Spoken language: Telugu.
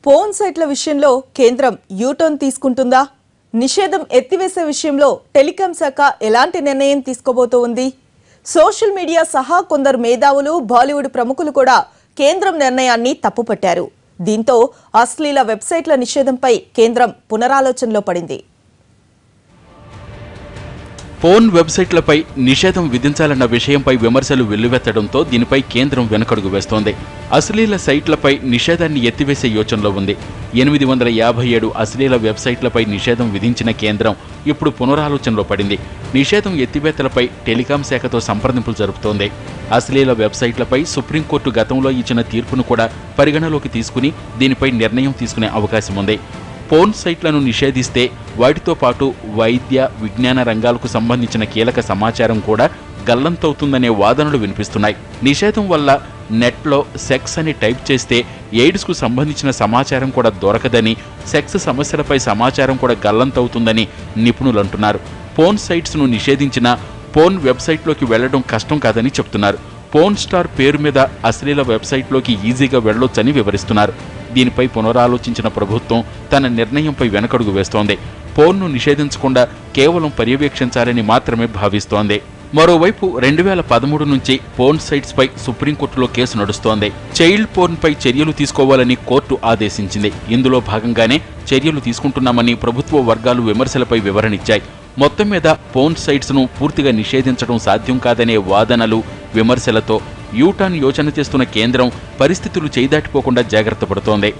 పోన్ సైట్ల విషయంలో కేంద్రం యూటర్న్ తీసుకుంటుందా? నిషేధం ఎత్తివేసే విషయంలో టెలికాం శాఖ ఎలాంటి నిర్ణయం తీసుకోబోతోంది? సోషల్ మీడియా సహా కొందరు మేధావులు, బాలీవుడ్ ప్రముఖులు కూడా కేంద్రం నిర్ణయాన్ని తప్పుపట్టారు. దీంతో అశ్లీల వెబ్సైట్ల నిషేధంపై కేంద్రం పునరాలోచనలో పడింది. పోన్ వెబ్సైట్లపై నిషేధం విధించాలన్న విషయంపై విమర్శలు వెల్లువెత్తడంతో దీనిపై కేంద్రం వెనకడుగు వేస్తోంది. అశ్లీల సైట్లపై నిషేధాన్ని ఎత్తివేసే యోచనలో ఉంది. 857 అశ్లీల వెబ్సైట్లపై నిషేధం విధించిన కేంద్రం ఇప్పుడు పునరాలోచనలో పడింది. నిషేధం ఎత్తివేతలపై టెలికాం శాఖతో సంప్రదింపులు జరుపుతోంది. అశ్లీల వెబ్సైట్లపై సుప్రీంకోర్టు గతంలో ఇచ్చిన తీర్పును కూడా పరిగణలోకి తీసుకుని దీనిపై నిర్ణయం తీసుకునే అవకాశం ఉంది. పోన్ సైట్లను నిషేధిస్తే వాటితో పాటు వైద్య, విజ్ఞాన రంగాలకు సంబంధించిన కీలక సమాచారం కూడా గల్లంతవుతుందనే వాదనలు వినిపిస్తున్నాయి. నిషేధం వల్ల నెట్లో సెక్స్ అని టైప్ చేస్తే ఎయిడ్స్కు సంబంధించిన సమాచారం కూడా దొరకదని, సెక్స్ సమస్యలపై సమాచారం కూడా గల్లంతవుతుందని నిపుణులు అంటున్నారు. పోన్ సైట్స్ను నిషేధించిన పోన్ వెబ్సైట్లోకి వెళ్లడం కష్టం కాదని చెప్తున్నారు. పోన్ స్టార్ పేరు మీద అశ్లీల వెబ్సైట్లోకి ఈజీగా వెళ్లొచ్చని వివరిస్తున్నారు. దీనిపై పునరాలోచించిన ప్రభుత్వం తన నిర్ణయంపై వెనకడుగు వేస్తోంది. పోన్ను నిషేధించకుండా కేవలం పర్యవేక్షించాలని మాత్రమే భావిస్తోంది. మరోవైపు 2013 నుంచి పోన్ సైట్స్పై సుప్రీంకోర్టులో కేసు నడుస్తోంది. చైల్డ్ పోర్న్పై చర్యలు తీసుకోవాలని కోర్టు ఆదేశించింది. ఇందులో భాగంగానే చర్యలు తీసుకుంటున్నామని ప్రభుత్వ వర్గాలు విమర్శలపై వివరణిచ్చాయి. మొత్తం మీద పోన్ సైట్స్ను పూర్తిగా నిషేధించడం సాధ్యం కాదనే వాదనలు, విమర్శలతో యూటర్న్ యోచన చేస్తున్న కేంద్రం పరిస్థితులు చేయిదాటిపోకుండా జాగ్రత్త పడుతోంది.